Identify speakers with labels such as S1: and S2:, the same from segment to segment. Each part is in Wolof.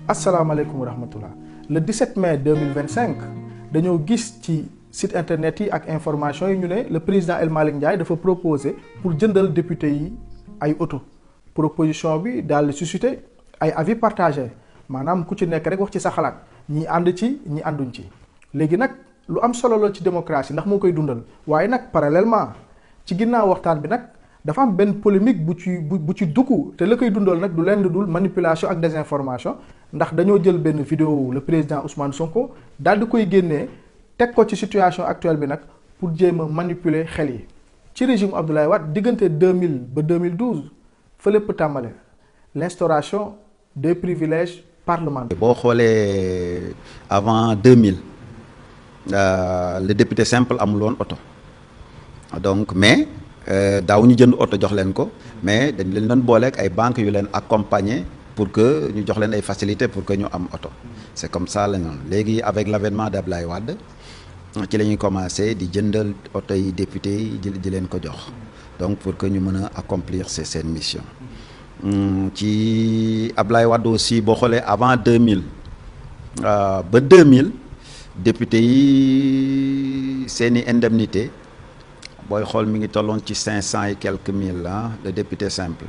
S1: asalaamaaleykum wa rahmatullah le 17 mai 2025 dañoo gis ci site internet yi ak information yi ñu ne le président El Malick Ndiaye dafa proposé pour jëndal député yi ay auto proposition bi daal di suscité ay avis partagés maanaam ku ci nekk rek wax ci sa xalaat ñi ànd ci ñi ànduñ ci léegi nag lu am solo la ci démocratie ndax moo koy dundal waaye nag parallèlement ci ginnaaw waxtaan bi nag dafa am benn polémique bu ci dugg te la koy dundal nag du leen dul manipulation ak désinformation ndax dañoo jël benn vidéo le président Ousmane Sonko daal di koy génnee teg ko ci situation actuelle bi nag pour jéem a manipuler xel yi ci régime Abdoulaye Wade diggante 2000 ba 2012 fa lépp tàmbale l'instauration des privilèges parlementaires.
S2: boo xoolee avant 2000 le député simple amul woon oto donc mais daaw ñu jënd oto jox leen ko mais dañ leen doon booleeg ay banques yu leen accompagner pour que ñu jox leen ay facilités pour que ñu am oto c'est comme ça la noonu léegi avec l'avènement d'Abdoulaye Wade ci la ñuy commencé di jëndal oto yi député yi di leen ko jox donc pour que ñu mën a accomplir seen mission ci Abdoulaye Wade aussi boo xoolee avant 2000 ba 2000 député yi seeni indemnité booy xool mi ngi tolloon ci 500 et quelques mille de député simple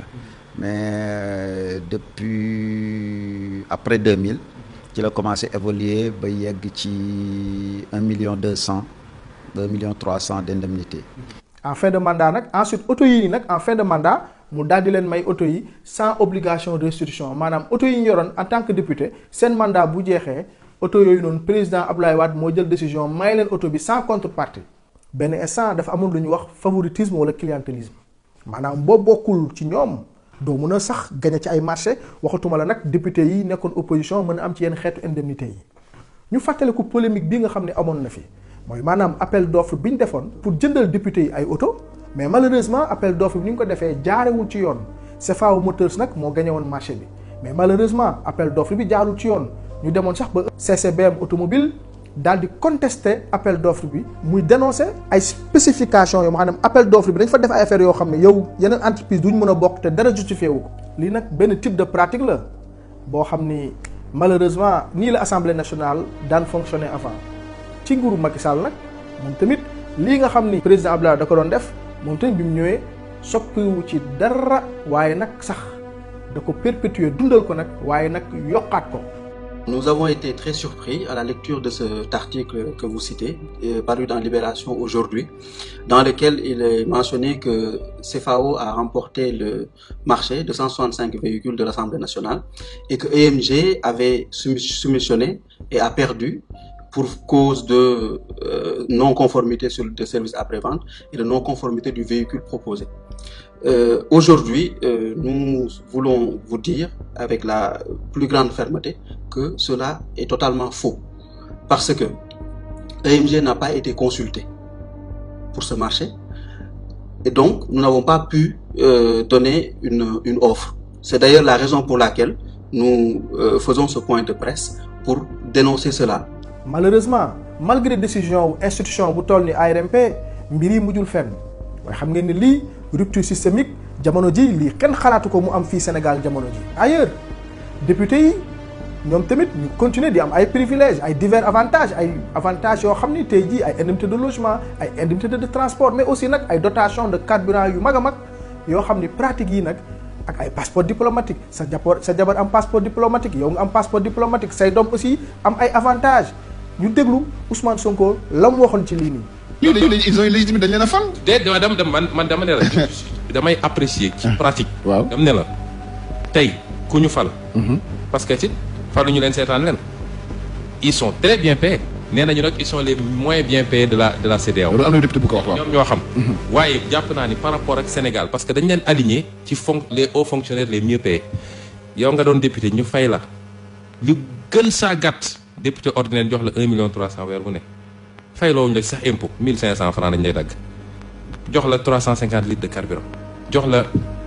S2: mais depuis après 2000 ci la commencé évoluer ba yegg ci 1,2 million d'indemnité.
S1: en fin de mandat nag ensuite auto yi nag en fin de mandat mu daal di leen may auto yi sans obligation de restitution maanaam auto yi ñu yoroon en tant que député seen mandat bu jeexee auto yooyu noonu président Abdoulaye Wade moo jël décision may leen auto bi sans contrepartie. benn instant dafa amul lu ñuy wax favoritisme wala clientélisme maanaam boo bokkul ci ñoom doo mën a sax gagné ci ay marché waxatuma la nag député yi nekkoon opposition mën a am ci yenn xeetu indemnité yi ñu fàttaliku polémique bi nga xam ne amoon na fi mooy maanaam appel d'offre bi ñu defoon pour jëndal député yi ay auto mais malheureusement appel d'offre bi ni ñu ko defee jaarewul ci yoon CFAO Motors nag moo gagné woon marché bi mais malheureusement appel d'offre bi jaarul ci yoon ñu demoon sax ba CCBM automobile daal di contester appel d'offre bi muy dénoncer ay spécifications yoo xam ne appel d'offre bi dañ fa def ay affaires yoo xam ne yow yeneen entreprise duñ mën a bokk te dara justifié wu ko. lii nag benn type de pratique la boo xam ni malheureusement nii la assemblée nationale daan fonctionner avant ci nguuru Macky Sall nag moom tamit lii nga xam ni président Abdoulaye da ko doon def moom tamit bi mu ñëwee soppiwu ci dara waaye nag sax da ko perpétuer dundal ko nag waaye nag yokkaat ko.
S3: Nous avons été très surpris à la lecture de cet article que vous citez, paru dans Libération aujourd'hui, dans lequel il est mentionné que CFAO a remporté le marché de 165 véhicules de l'Assemblée nationale et que EMG avait soumissionné et a perdu pour cause de non-conformité sur le service après-vente et de non-conformité du véhicule proposé. Aujourd'hui, nous voulons vous dire avec la plus grande fermeté que cela est totalement faux parce que EMG n'a pas été consulté pour ce marché et donc nous n'avons pas pu donner une offre. C'est d'ailleurs la raison pour laquelle nous faisons ce point de presse pour dénoncer cela.
S1: Malheureusement, malgré décision institution bu toll ni ARMP mbir yi mujjul fenn waaye xam ngeen ni lii rupture systémique jamono ji lii kenn xalaatu ko mu am fii Sénégal jamono ji. ailleurs député yi ñoom tamit ñu continuer di am ay privilèges ay divers avantages yoo xam ni tey jii ay indemnité de logement ay indemnité de transport mais aussi nag ay dotation de carburant yu mag a mag yoo xam ni pratique yi nag ak ay passeport diplomatique sa jabar am passeport diplomatique yow nga am passeport diplomatique say doom aussi am ay avantages ñu déglu Ousmane Sonko la mu waxoon ci lii nii.
S4: ils ont une légitimité dañ leen a fal.
S5: man dama ne la damay apprécier ci pratique.
S4: waaw
S5: dama ne la tey ku ñu fal. parce que ci faluñu leen seetaan leen. ils sont très bien payés. nee nañu nag ils sont les moins bien payés de la CEDEAO.
S4: loolu am na député bu ko wax waaw
S5: ñoom ñoo xam. waaye jàpp naa ni par rapport ak Sénégal parce que dañ leen aligné ci les hauts fonctionnaires les mieux payés. yow nga doon député ñu fay la lu gën saa gàtt député ordinaire jox la 1,3 million weer bu ne. fayloo ñu sax impôt 1500 francs dañ lay dagg jox la 350 litres de carburant jox la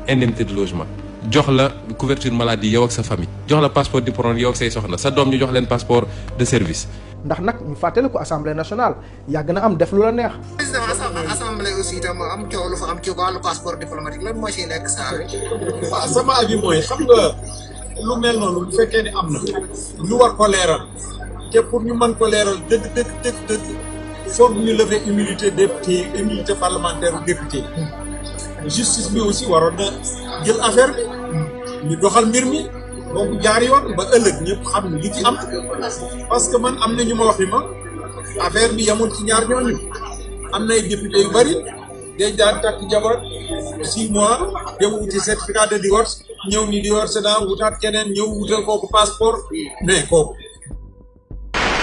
S5: indemnité de logement jox la couverture maladie yow ak sa famille jox la passeport diplomatique yow ak say soxna sa doom ñu jox leen passeport de service.
S1: ndax nag ñu fàttali ko assemblée nationale yàgg na am def lu la neex.
S6: président assemblée aussi itam am coow lu fa am ci wàllu passeport diplomatique lan moo ciy nekk saa wi.
S7: waaw sama avis mooy xam nga lu mel noonu bu fekkee ni am na ñu war ko leeral te pour ñu mën ko leeral dëgg foog ñu lever immunité député immunité parlementaire u député justice bi aussi waroon na jël affaire bi ñu doxal mbir mi donc jaar yoon ba ëllëg ñëpp xam li ci am parce que man am na ñu ma wax ni ma affaire bi yamul ci ñaar ñooñu am na ay député yu bari day daan takk jabar 6 mois dem wuti certificat de divorce ñëw ni divorce naa wutaat keneen ñëw wutal kooku passeport mais kooku.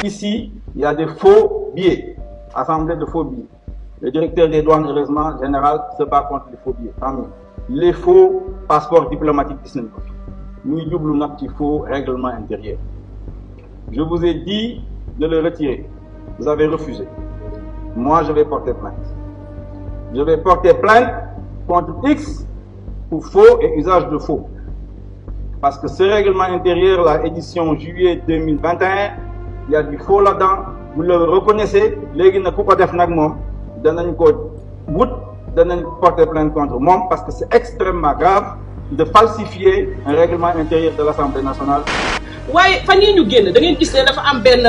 S8: Ici, il y a des faux billets, assemblée de faux billets. Le directeur des douanes, heureusement, général, se bat contre les faux billets. Tant mieux. Les faux passeports diplomatiques disney. Nous doublons notre faux règlement intérieur. Je vous ai dit de le retirer. Vous avez refusé. Moi, je vais porter plainte. Je vais porter plainte contre X pour faux et usage de faux. Parce que ce règlement intérieur, la édition juillet 2021, il y a du faux là-dedans. Vous le reconnaissez. Les gens qui def nak mom danañ ko wut danañ porter plainte contre moi parce que c'est extrêmement grave de falsifier un règlement intérieur de l'Assemblée nationale.
S9: waaye fan yii ñu génn da ngeen gis ne dafa am benn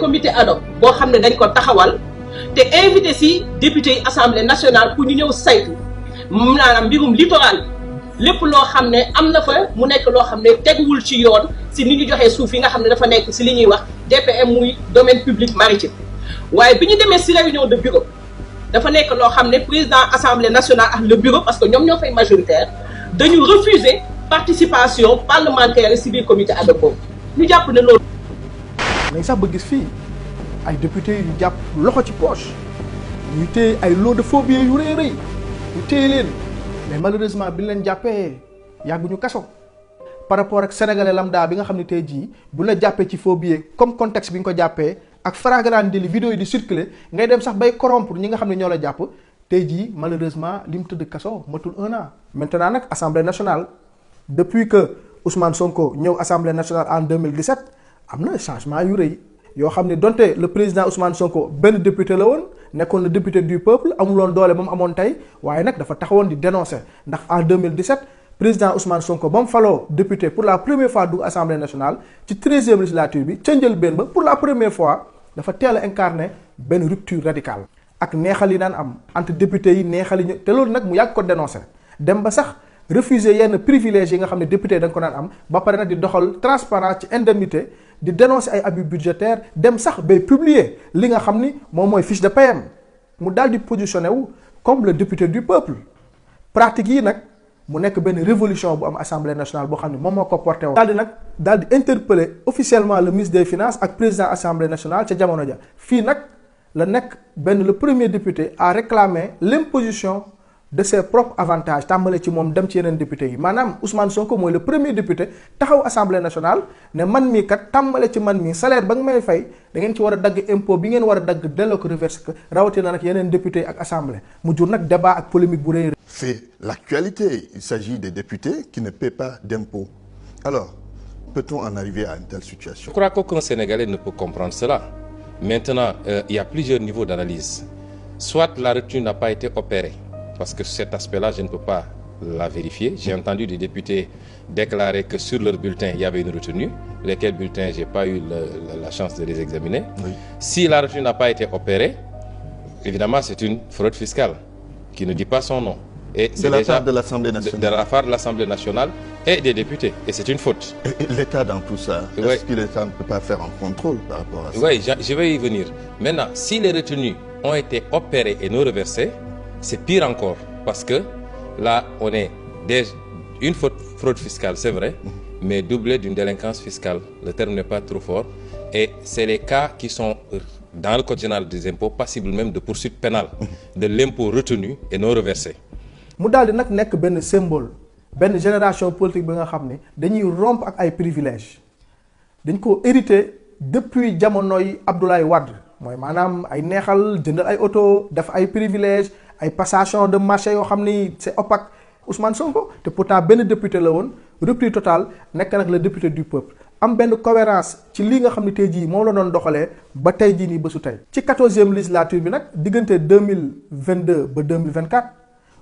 S9: comité ad hoc boo xam ne dañ ko taxawal te invité si député yi Assemblée nationale pour ñu ñëw saytu maanaam mbirum littoral lépp loo xam ne am na fa mu nekk loo xam ne teguwul ci yoon si ni ñu joxee suuf yi nga xam ne dafa nekk si li ñuy wax DPM muy domaine public maritime waaye bi ñu demee si réunion de bureau dafa nekk loo xam ne président Assemblée nationale ak le bureau parce que ñoom ñoo fay majoritaire dañu refuser participation parlementaire si biir comité ad hoc boobu ñu jàpp ne loolu.
S1: nañ sax ba gis fii ay député yu jàpp loxo ci poche ñu téye ay lot de faux billets yu rëy rëy ñu téye leen mais malheureusement bi leen jàppee yàgguñu kaso par rapport ak sénégalais lambda bi nga xam ne tey jii bu la jàppee ci faux billets comme contexte bi nga ko jàppee ak flagrant délit vidéo yi di circuler ngay dem sax bay corrompre ñi nga xam ne ñoo la jàpp tey jii malheureusement li mu tëdd kaso matul 1 an. maintenant nag assemblée nationale depuis que Ousmane Sonko ñëw assemblée nationale en 2017 am na changement yu rëy yoo xam ne donte le président Ousmane Sonko benn député la woon nekkoon le député du peuple amuloon doole ba mu amoon tey waaye nag dafa taxawoon di dénoncer ndax en 2017 président Ousmane Sonko ba mu faloo député pour la première fois dugg assemblée nationale ci 13e législature bi ca njëlbéen ba pour la première fois dafa teel a incarner benn rupture radicale ak neexal yi daan am entre député yi neexal yi te loolu nag mu yàgg ko dénoncer dem ba sax refuser yenn privilèges yi nga xam ne député da nga ko daan am ba pare nag di doxal transparence ci indemnité di dénoncer ay abus budgétaires dem sax bay publier li nga xam ni moom mooy fiche de paie mu daal di positionné wu comme le député du peuple pratique yi nag mu nekk benn révolution bu am assemblée nationale boo xam ne moom moo ko porté woon. daal di interpeller officiellement le ministre des finances ak président assemblée nationale ca jamono ja fii nag la nekk benn le premier député à réclamer l'imposition de ses propres avantages tàmbale ci moom dem ci yeneen député yi maanaam Ousmane Sonko mooy le premier député taxaw assemblée nationale ne man mii kat tàmbale ci man mii salaire ba nga may fay da ngeen ci war a dagg impôt bi ngeen war a dagg delloo ko reverse ko rawatina nag yeneen député ak assemblée mu jur nag débat ak polémique bu rëy.
S4: C'est l'actualité. Il s'agit des députés qui ne paient pas d'impôts. Alors, peut-on en arriver à une telle situation?
S5: Je crois qu'aucun Sénégalais ne peut comprendre cela. Maintenant, il y a plusieurs niveaux d'analyse. Soit la retenue n'a pas été opérée, parce que cet aspect-là, je ne peux pas la vérifier. J'ai entendu des députés déclarer que sur leur bulletin, il y avait une retenue. Lesquels bulletins, je n'ai pas eu la chance de les examiner. Oui. Si la retenue n'a pas été opérée, évidemment, c'est une fraude fiscale qui ne dit pas son nom. Et
S4: c'est la part de l'Assemblée nationale.
S5: De la part de l'Assemblée nationale et des députés. Et c'est une faute.
S4: Et l'État dans tout ça, est-ce que l'État ne peut pas faire un contrôle par rapport à ça?
S5: Oui, je vais y venir. Maintenant, si les retenues ont été opérées et non reversées, c'est pire encore. Parce que là, on est déjà une fraude fiscale, c'est vrai, mais doublée d'une délinquance fiscale. Le terme n'est pas trop fort. Et c'est les cas qui sont dans le Code général des impôts passibles même de poursuite pénale de l'impôt retenu et non reversé.
S1: mu daal di nag nekk benn symbole benn génération politique bi nga xam ne dañuy rompre ak ay privilèges dañ ko hérité depuis jamonoy Abdoulaye Wade mooy maanaam ay neexal jëndal ay auto def ay privilèges ay passation de marché yoo xam ni c'est opaque Ousmane Sonko te pourtant benn député la woon repris total nekk nag le député du peuple am benn cohérence ci li nga xam ne tey jii moom la doon doxalee ba tey jii nii bésu tey. ci 14e législature bi nag diggante 2022 ba 2024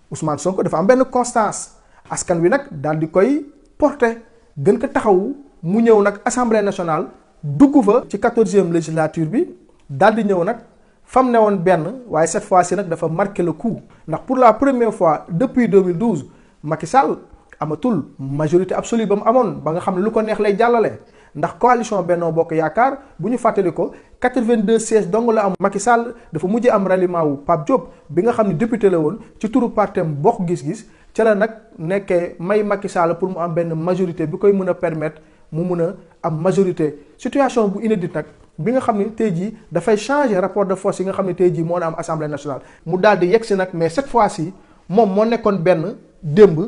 S1: Ousmane Sonko dafa am benn constance askan wi nag daal di koy porter gën ko taxawu mu ñëw nag assemblée nationale dugg fa ci 14e législature bi daal di ñëw nag fam ne woon benn waaye cette fois-ci nag dafa marqué le coup ndax pour la première fois depuis 2012 Macky Sall amatul majorité absolue ba mu amoon ba nga xam ne lu ko neex lay jàllale ndax coalition Benno Bokk Yaakaar bu ñu fàttali ko 82 sièges dong la am. Macky Sall dafa mujjee am ralliement wu Pape Diop bi nga xam ne député la woon ci turu partem Bokk Gis-Gis ca la nag nekkee may Macky Sall pour mu am benn majorité bi koy mën a permettre mu mun a am majorité. situation bu inédite nag bi nga xam ne tey jii dafay changer rapport de force yi nga xam ne tey jii moo na am assemblée nationale mu daal di yegsi nag mais cette fois-ci moom moo nekkoon benn démb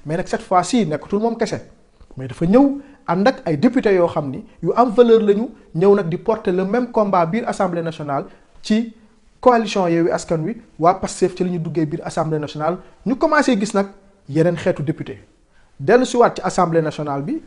S1: mais nag cette fois-ci nekkatul moom kese mais dafa ñëw ànd ak ay députés yoo xam ni yu am valeur lañu ñëw nag di porter le même combat biir assemblée nationale ci coalition Yewwi Askan Wi waa Pastef ci la ñu duggee biir assemblée nationale ñu commencé gis nag yeneen xeetu député dellu si waat ci assemblée nationale bi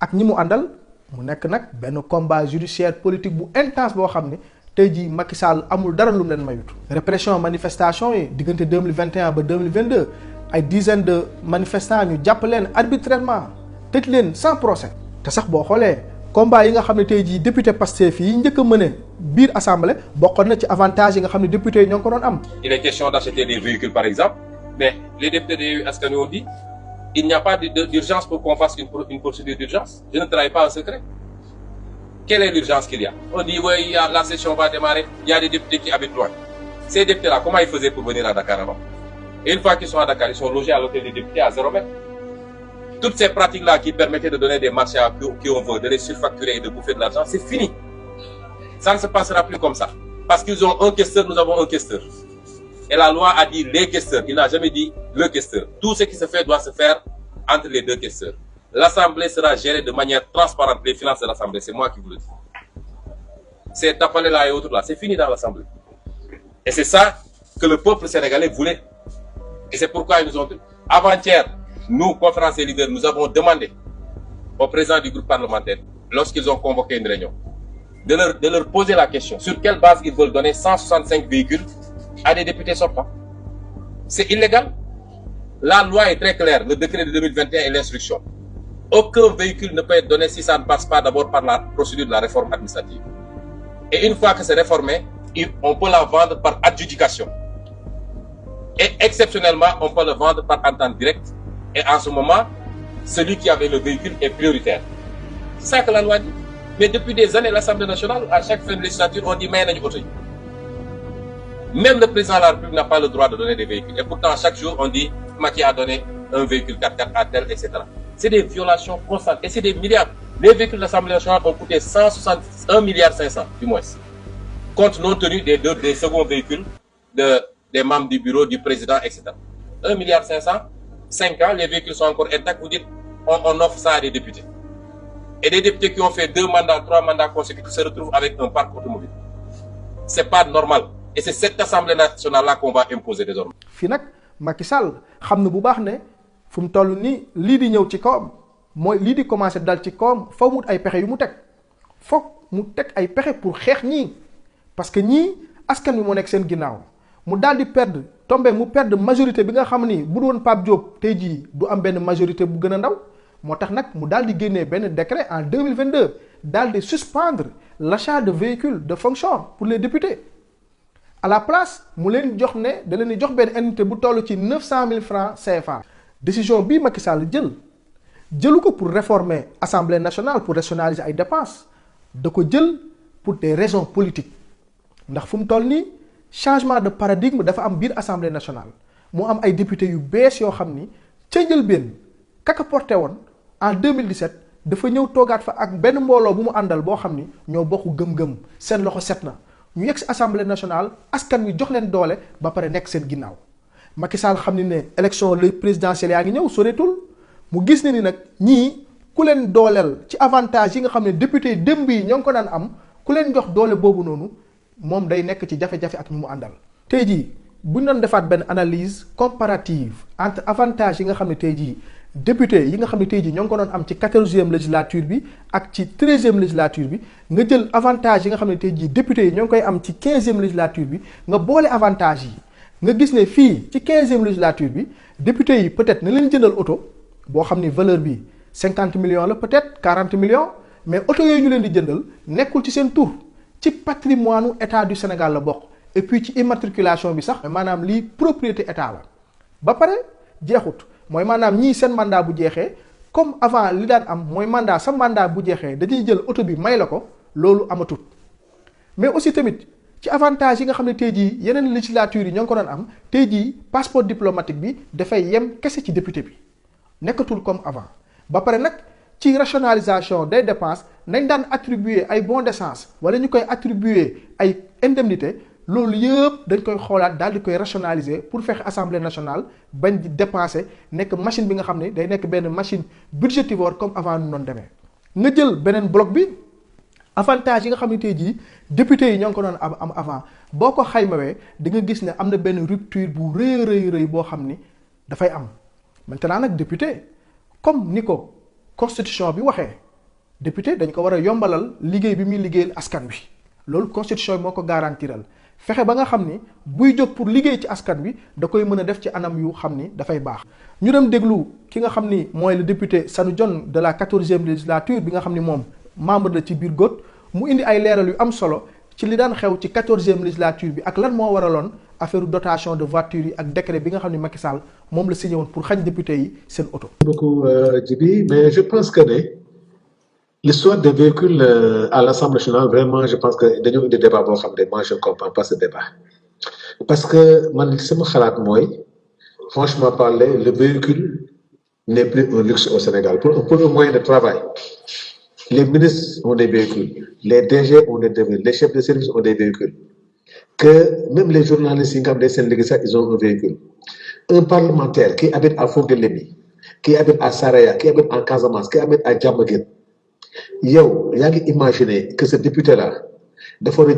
S1: ak ñi mu àndal mu nekk nag benn combat judiciaire politique bu intense boo xam ne tey jii Macky Sall amul dara lu mu leen mayut. répression manifestation yi diggante 2021 ba 2022 ay dizaines de manifestants ñu jàpp leen arbitrairement tëj leen sans procès te sax boo xoolee combat yi nga xam ne tey jii député Pastef yi njëkk a mëne biir assemblée bokkoon na ci avantage yi nga xam ne député yi ñoo ngi ko doon am.
S5: Il est question d'acheter des véhicules par exemple, mais les députés de Yewwi Askan Wi ont dit il n'y a pas d'urgence pour qu'on fasse une procédure d'urgence. Je ne travaille pas en secret. Quelle est l'urgence qu'il y a? On dit oui, la session va démarrer, il y a des députés qui habitent loin. Ces députés-là, comment ils faisaient pour venir à Dakar avant? Et une fois qu'ils sont à Dakar, ils sont logés à l'hôtel des députés à 0 mètre. Toutes ces pratiques-là qui permettaient de donner des marchés à qui on veut, de les surfacturer et de bouffer de l'argent, c'est fini. Ça ne se passera plus comme ça. Parce qu'ils ont un questeur, nous avons un questeur. Et la loi a dit les questeurs, il n'a jamais dit le questeur. Tout ce qui se fait doit se faire entre les deux questeurs. L'Assemblée sera gérée de manière transparente, les finances de l'Assemblée, c'est moi qui vous le dis. Ces tapalés-là et autres là, c'est fini dans l'Assemblée. Et c'est ça que le peuple sénégalais voulait. Et c'est pourquoi ils nous ont dit, avant-hier, nous, conférence des leaders, nous avons demandé au président du groupe parlementaire, lorsqu'ils ont convoqué une réunion, de leur poser la question, sur quelle base ils veulent donner 165 véhicules à des députés sortants. C'est illégal. La loi est très claire, le décret de 2021 et l'instruction. Aucun véhicule ne peut être donné si ça ne passe pas d'abord par la procédure de la réforme administrative. Et une fois que c'est réformé, on peut la vendre par adjudication. Et exceptionnellement, on peut le vendre par entente directe. Et en ce moment, celui qui avait le véhicule est prioritaire. C'est ça que la loi dit. Mais depuis des années, l'Assemblée nationale, à chaque fin de législature, on dit mais nañu auto yi. Même le président de la République n'a pas le droit de donner des véhicules. Et pourtant, chaque jour, on dit Macky a donné un véhicule 4x4 à tel, etc. C'est des violations constantes. Et c'est des milliards. Les véhicules de l'Assemblée nationale ont coûté 161 milliards 500, du moins. Compte non tenu des seconds véhicules des membres du bureau, du président, etc. 1 milliard 500, 5 ans, les véhicules sont encore intacts. Vous dites, on offre ça à des députés. Et des députés qui ont fait 2 mandats, 3 mandats consécutifs se retrouvent avec un parc automobile. C'est pas normal. Et c'est cette Assemblée nationale-là qu'on va imposer désormais.
S1: fii nag Macky Sall xam na bu baax ne fu mu toll nii lii di ñëw ci kawam mooy lii di commencé dal ci kawam faw mu ay pexe yu mu teg foog mu teg ay pexe pour xeex ñii parce que ñii askan wi moo nekk seen ginnaaw mu daal di perdre tombé mu perdre majorité bi nga xam ni bu doon Pape Diop tey jii du am benn majorité bu gën a ndaw moo tax nag mu daal di génnee benn décret en 2022 daal di suspendre l'achat de véhicules de fonction pour les députés. À la place mu leen jox ne da leen di jox benn indemnité bu toll ci 900 000 francs CFA. décision bii Macky Sall jëlu ko pour réformer Assemblée nationale pour rationaliser ay dépenses da ko jël pour des raisons politiques ndax fu mu toll nii changement de paradigme dafa am biir Assemblée nationale mu am ay députés yu bees yoo xam ni ca njëlbéen kaka porté woon en 2017 dafa ñëw toogaat fa ak benn mbooloo bu mu àndal boo xam ni ñoo bokku gëm-gëm seen loxo set na. ñu yegg si assemblée nationale askan wi jox leen doole ba pare nekk seen ginnaaw Macky Sall xam ni ne élection présidentielle yaa ngi ñëw soreetul mu gis ne ni nag ñii ku leen dooleel ci avantage yi nga xam ne député démb yi ñoo ngi ko daan am ku leen jox doole boobu noonu moom day nekk ci jafe-jafe ak ñu mu àndal. tey jii bu ñu doon defaat benn analyse comparative entre avantage yi nga xam ne tey jii député yi nga xam ne tey jii ñoo ngi ko doon am ci 14e législature bi ak ci 13e législature bi nga jël avantage yi nga xam ne tey jii député yi ñoo ngi koy am ci 15e législature bi nga boole avantage yi nga gis ne fii ci 15e législature bi député yi peut-être na leen jëndal oto boo xam ni valeur bi 50 millions la peut-être 40 millions mais oto yooyu ñu leen di jëndal nekkul ci seen tur ci patrimoine état du Sénégal la bokk et puis ci immatriculation bi sax maanaam lii propriété état la ba pare jeexut mooy maanaam ñii seen mandat bu jeexee comme avant li daan am mooy mandat sa mandat bu jeexee dañuy jël oto bi may la ko loolu amatut mais aussi tamit ci avantage yi nga xam ne tey jii yeneen législature yi ñoo ngi ko doon am tey jii passeport diplomatique bi dafay yem kese ci député bi nekkatul comme avant ba pare nag ci rationalisation des dépenses nañ daan attribuer ay bons d'essence wala ñu koy attribuer ay indemnité loolu yëpp dañ koy xoolaat daal di koy rationaliser pour fexe assemblée nationale bañ di dépenser nekk machine bi nga xam ne day nekk benn machine budgétivore comme avant nu noonu demee nga jël beneen bloc bi avantage yi nga xam ne tey jii député yi ñoo ngi ko doon am avant boo ko xaymawee di nga gis ne am na benn rupture bu rëy boo xam ni dafay am maintenant nag député comme ni ko constitution bi waxee député dañ ko war a yombalal liggéey bi muy liggéeyal askan wi loolu constitution bi moo ko garantiral fexe ba nga xam ni buy jóg pour liggéey ci askan wi da koy mën a def ci anam yu xam ni dafay baax. ñu dem déglu ki nga xam ni mooy le député Sanu Dione de la 14e législature bi nga xam ni moom membre la ci biir GOT mu indi ay leeral yu am solo ci li daan xew ci 14e législature bi ak lan moo waraloon affaire dotation de voiture yi ak décret bi nga xam ni Macky Sall moom la signé woon pour xañ député yi seen oto.
S10: beaucoup Djibi mais je pense que l'histoire des véhicules à l'Assemblée nationale, vraiment, je pense que nous avons des débats. Moi, je ne comprends pas ce débat. Parce que, franchement parler, le véhicule n'est plus un luxe au Sénégal. Pour un moyen de travail, les ministres ont des véhicules, les DG ont des véhicules, les chefs de service ont des véhicules. Que même les journalistes, ils ont un véhicule. Un parlementaire qui habite à Fonguelemi, qui habite à Saraya, qui habite en Casamance, qui habite à Djamaguet, yow yaa ngi imaginer que ce député là dafa war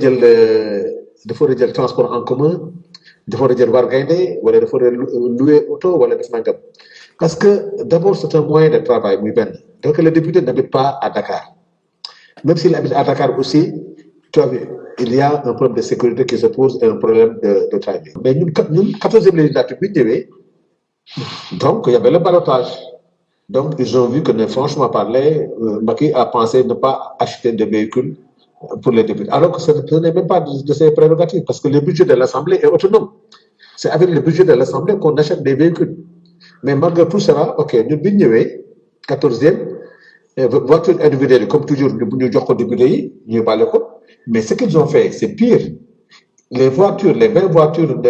S10: a jël transport en commun dafa war a jël wargaynde wala dafa war a louer auto wala def nangam parce que d'abord c'est un moyen de travail muy benn donc le député n'habite pas à Dakar même s'il habite à Dakar aussi tu as vu il y a un problème de sécurité qui se pose et un problème de travail mais ñun 14e législature bi ñëwee donc il y avait le ballottage. Donc, ils ont vu que, franchement parler, Macky a pensé ne pas acheter de véhicules pour les députés. Alors que ce n'est même pas de ses prérogatives, parce que le budget de l'Assemblée est autonome. C'est avec le budget de l'Assemblée qu'on achète des véhicules. Mais malgré tout cela, ok, nous avons 14e, voiture individuelle, comme toujours, nous avons des députés, mais ce qu'ils ont fait, c'est pire. Les voitures, les 20 voitures,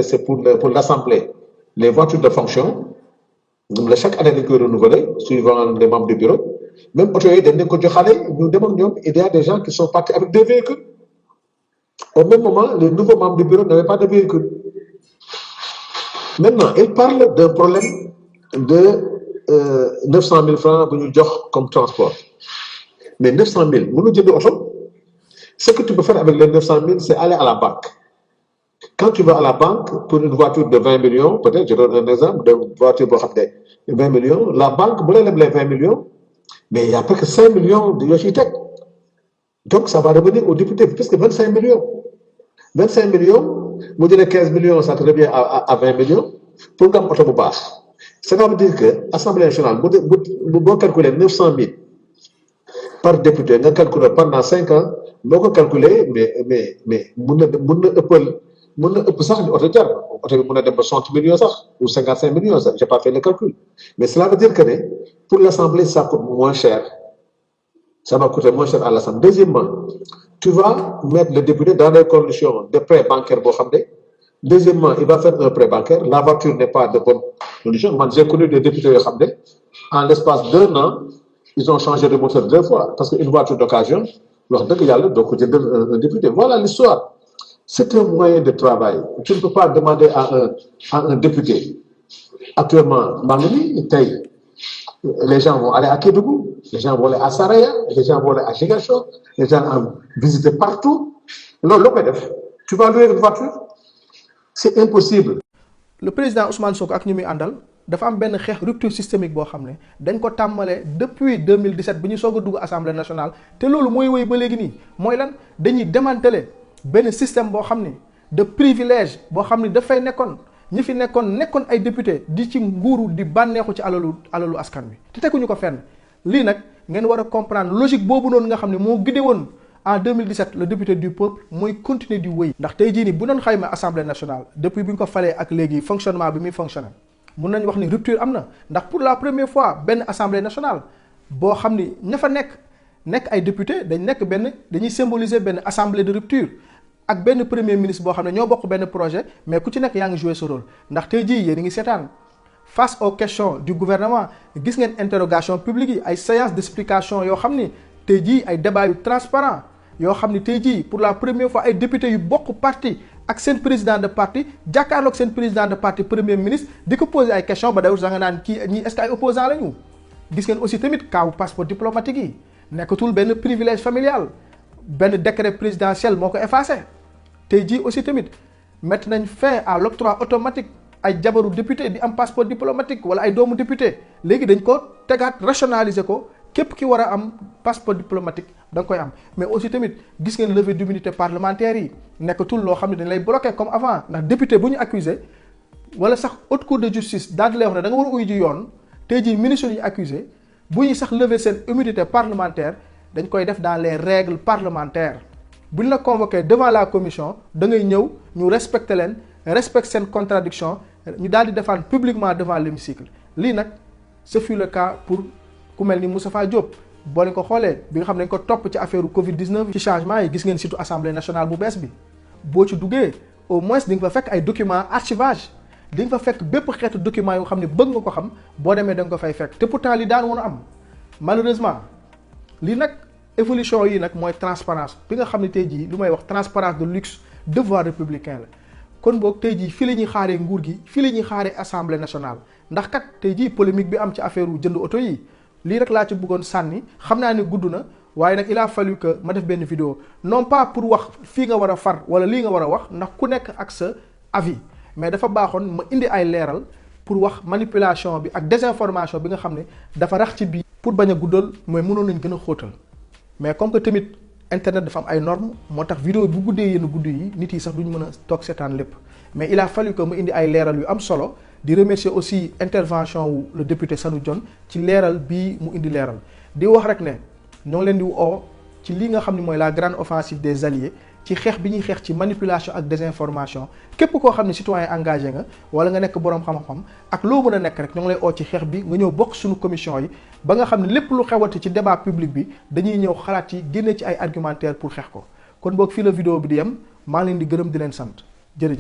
S10: c'est pour l'Assemblée, les voitures de fonction, chaque année, nous renouveler, suivant les membres du bureau. Même aujourd'hui, nous demandons, il y a des gens qui sont partis avec des véhicules. Au même moment, les nouveaux membres du bureau n'avaient pas de véhicules. Maintenant, ils parlent d'un problème de 900 000 francs pour nous comme transport. Mais 900 000, ce que tu peux faire avec les 900 000, c'est aller à la banque. Quand tu vas à la banque pour une voiture de 20 millions, peut-être, je donne un exemple, d'une voiture de 20 millions, la banque voulait les 20 millions, mais il n'y a pas que 5 millions de Yoshitech. Donc, ça va revenir aux députés, puisque 25 millions. 25 millions, vous dites 15 millions, ça te revient à 20 millions, pour gagner auto basse. Ça veut dire que l'Assemblée nationale, vous calculez 900 000 par député, vous calculez pendant 5 ans, vous calculez, mais vous ne peut sax ni auto jar auto bi mën a dem ba 60 millions sax ou 55 millions sax j'ai pas fait le calcul mais cela veut dire que pour l'Assemblée ça coûte moins cher, ça va coûter moins cher à l'Assemblée. Deuxièmement, tu vas mettre le député dans des conditions de prêt bancaire boo xam ne. Deuxièmement, il va faire un prêt bancaire, la voiture n'est pas de bonne condition. Moi j'ai connu des députés yoo xam ne en l'espace d'1 an ils ont changé de moteur 2 fois parce qu'une voiture d'occasion wax dëgg yàlla doo ko jëndal un député. Voilà l'histoire. C'est un moyen de travail. Tu ne peux pas demander à un député. Actuellement, les gens vont aller à Kédougou, les gens vont aller à Saraya, les gens vont aller à Ziguinchor, les gens vont visiter partout. Non, tu vas louer une voiture? C'est impossible.
S1: Le président Ousmane Sonko ak ñi muy àndal dafa am benn xeex rupture systémique boo xam ne dañ ko tàmbalee depuis 2017 bi ñu soog a dugg Assemblée nationale te loolu mooy wéy ba léegi nii mooy lan dañuy démanteler benn système boo xam ni de privilège boo xam ni dafay nekkoon ñi fi nekkoon ay député di ci nguuru di bànneexu ci alalu askan wi te teguñu ko fenn lii nag ngeen war a comprendre logique boobu noonu nga xam ne moo guidé woon en 2017 le député du peuple mooy continuer di wéy. ndax tey jii nii bu doon xayma assemblée nationale depuis bi ñu ko falee ak léegi fonctionnement bi muy fonctionner mun nañu wax ni rupture am na ndax pour la première fois benn assemblée nationale boo xam ni ña fa nekk ay député dañuy symboliser benn assemblée de rupture ak benn premier ministre boo xam ne ñoo bokk benn projet mais ku ci nekk yaa ngi jouer ce rôle ndax tey jii yéen a ngi seetaan face aux questions du gouvernement gis ngeen interrogation publique yi ay séance d'explication yoo xam ni tey jii ay débat yu transparent yoo xam ni tey jii pour la première fois ay députés yu bokk parti ak seen président de parti jàkkaarloog seen président de parti premier ministre di ko poser ay questions ba dawul sax nga naan kii ñii est-ce que ay opposants la ñu. gis ngeen aussi tamit kaawu passeport diplomatique yi nekkatul benn privilège familial benn décret présidentiel moo ko effacé tey jii aussi tamit mettre nañ fin à l'octroi automatique ay jabaru député di am passeport diplomatique wala ay doomu député léegi dañ ko tegaat rationaliser ko. képp ki war a am passeport diplomatique da nga koy am mais aussi tamit gis ngeen levée d'immunité parlementaire yi nekkatul loo xam ne dañ lay bloquer comme avant ndax député bu ñu accusé wala sax haute cour de justice daal di lay wax ne da nga war a uyu ji yoon tey jii ministre yi ñu accusé bu ñu sax lever seen immunité parlementaire dañ koy def dans les règles parlementaires bu ñu la convoqué devant la commission da ngay ñëw ñu respecter leen respecter seen contradiction ñu daal di défendre publiquement devant l'hémicycle lii nag ce fut le cas pour ku mel ni Moustapha Diop boo leen ko xoolee bi nga xam ne dañ ko topp ci affaire Covid 19 ci changement yi gis ngeen surtout assemblée nationale bu bees bi boo ci duggee au moins di nga fa fekk ay documents archivage di nga fa fekk bépp xeetu document yoo xam ne bëgg nga ko xam boo demee da nga ko fay fekk te pourtant li daan woon a am malheureusement lii nag évolution yi nag mooy transparence bi nga xam ne tey jii lu may wax transparence de luxe devoir républicain la kon boog tey jii fii la ñuy xaaree nguur gi fii la ñuy xaaree assemblée nationale ndax kat tey jii polémique bi am ci affaire wu jënd oto yi lii rek laa ci bëggoon sànni xam naa ne gudd na waaye nag il a fallu que ma def benn vidéo non pas pour wax fii nga war a far wala lii nga war a wax ndax ku nekk ak sa avis mais dafa baaxoon ma indi ay leeral pour wax manipulation bi ak désinformation bi nga xam ne dafa rax ci biir pour bañ a guddal mooy mënoon nañ gën a xóotal mais comme que tamit internet dafa am ay normes moo tax vidéo bu guddee yenn gudd yi nit yi sax duñ mën a toog seetaan lépp mais il a fallu que ma indi ay leeral yu am solo di remercier aussi intervention wu le député Sanu Dione ci leeral bii mu indi leeral di wax rek ne ñoo ngi leen di oo ci li nga xam ne mooy la grande offensive des alliés ci xeex bi ñuy xeex ci manipulation ak désinformation képp koo xam ne citoyen engagé nga wala nga nekk boroom xam-xam ak loo mën a nekk rek ñoo ngi lay oo ci xeex bi nga ñëw bokk suñu commission yi ba nga xam ne lépp lu xewati ci débat public bi dañuy ñëw xalaat yi génne ci ay argumentaire pour xeex ko kon boog fii la vidéo bi di yem maa ngi leen di gërëm di leen sant jërëjëf